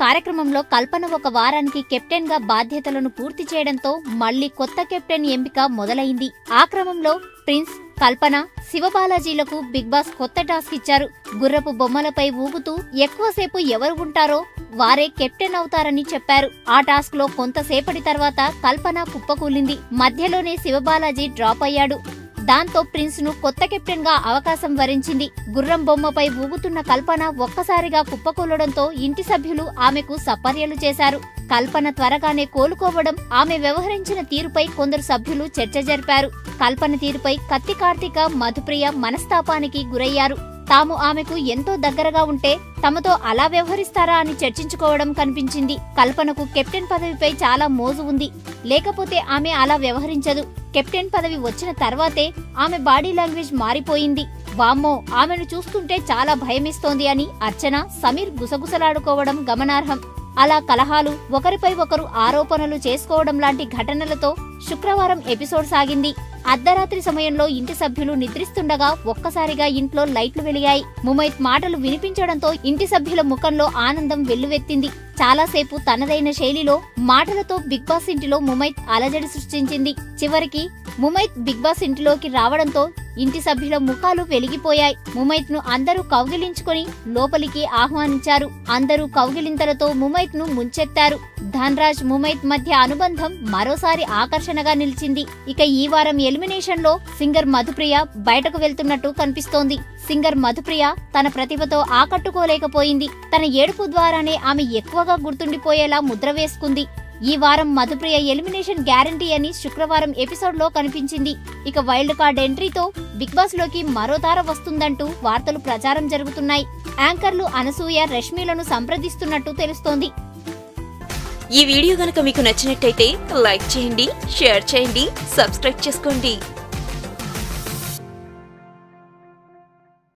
కార్యక్రమంలో కల్పన ఒక వారానికి కెప్టెన్ గా బాధ్యతలను పూర్తి చేయడంతో మళ్లీ కొత్త కెప్టెన్ ఎంపిక మొదలైంది. ఆ క్రమంలో ప్రిన్స్, కల్పన, శివబాలాజీలకు బిగ్ బాస్ కొత్త టాస్క్ ఇచ్చారు. గుర్రపు బొమ్మలపై ఊగుతూ ఎక్కువసేపు ఎవరు ఉంటారో వారే కెప్టెన్ అవుతారని చెప్పారు. ఆ టాస్క్ లో కొంతసేపటి తర్వాత కల్పన కుప్పకూలింది. మధ్యలోనే శివబాలాజీ డ్రాప్ అయ్యాడు. దాంతో ప్రిన్స్ ను కొత్త కెప్టెన్ గా అవకాశం వరించింది. గుర్రం బొమ్మపై ఊగుతున్న కల్పన ఒక్కసారిగా కుప్పకూలడంతో ఇంటి సభ్యులు ఆమెకు సపర్యలు చేశారు. కల్పన త్వరగానే కోలుకోవడం, ఆమె వ్యవహరించిన తీరుపై కొందరు సభ్యులు చర్చ జరిపారు. కల్పన తీరుపై కత్తి కార్తిక, మధుప్రియ మనస్తాపానికి గురయ్యారు. తాము ఆమెకు ఎంతో దగ్గరగా ఉంటే తమతో అలా వ్యవహరిస్తారా అని చర్చించుకోవడం కనిపించింది. కల్పనకు కెప్టెన్ పదవిపై చాలా మోజు ఉంది, లేకపోతే ఆమె అలా వ్యవహరించదు. కెప్టెన్ పదవి వచ్చిన తర్వాతే ఆమె బాడీ లాంగ్వేజ్ మారిపోయింది. వామ్మో, ఆమెను చూస్తుంటే చాలా భయమేస్తోంది అని అర్చన, సమీర్ గుసగుసలాడుకోవడం గమనార్హం. అలా కలహాలు, ఒకరిపై ఒకరు ఆరోపణలు చేసుకోవడం లాంటి ఘటనలతో శుక్రవారం ఎపిసోడ్ సాగింది. అర్ధరాత్రి సమయంలో ఇంటి సభ్యులు నిద్రిస్తుండగా ఒక్కసారిగా ఇంట్లో లైట్లు వెలిగాయి. ముమైత్ మాటలు వినిపించడంతో ఇంటి సభ్యుల ముఖంలో ఆనందం వెల్లువెత్తింది. చాలాసేపు తనదైన శైలిలో మాటలతో బిగ్ బాస్ ఇంటిలో ముమైత్ అలజడి సృష్టించింది. చివరికి ముమైత్ బిగ్ బాస్ ఇంటిలోకి రావడంతో ఇంటి సభ్యుల ముఖాలు వెలిగిపోయాయి. ముమైత్ ను అందరూ కౌగిలించుకొని లోపలికి ఆహ్వానించారు. అందరూ కౌగిలింతలతో ముమైత్ ను ముంచెత్తారు. ధన్రాజ్, ముమైత్ మధ్య అనుబంధం మరోసారి ఆకర్షణగా నిలిచింది. ఇక ఈ వారం ఎలిమినేషన్ లో సింగర్ మధుప్రియ బయటకు వెళ్తున్నట్టు కనిపిస్తోంది. సింగర్ మధుప్రియ తన ప్రతిభతో ఆకట్టుకోలేకపోయింది. తన ఏడుపు ద్వారానే ఆమె ఎక్కువగా గుర్తుండిపోయేలా ముద్ర వేసుకుంది. ఈ వారం మధుప్రియ ఎలిమినేషన్ గ్యారంటీ అని శుక్రవారం ఎపిసోడ్ లో కనిపించింది. ఇక వైల్డ్ కార్డ్ ఎంట్రీతో బిగ్ బాస్ లోకి మరో తార వస్తుందంటూ వార్తలు ప్రచారం జరుగుతున్నాయి. యాంకర్లు అనసూయ, రష్మిలను సంప్రదిస్తున్నట్టు తెలుస్తోంది. ఈ వీడియో గనుక మీకు నచ్చినట్టయితే లైక్ చేయండి, షేర్ చేయండి, సబ్స్క్రైబ్ చేసుకోండి.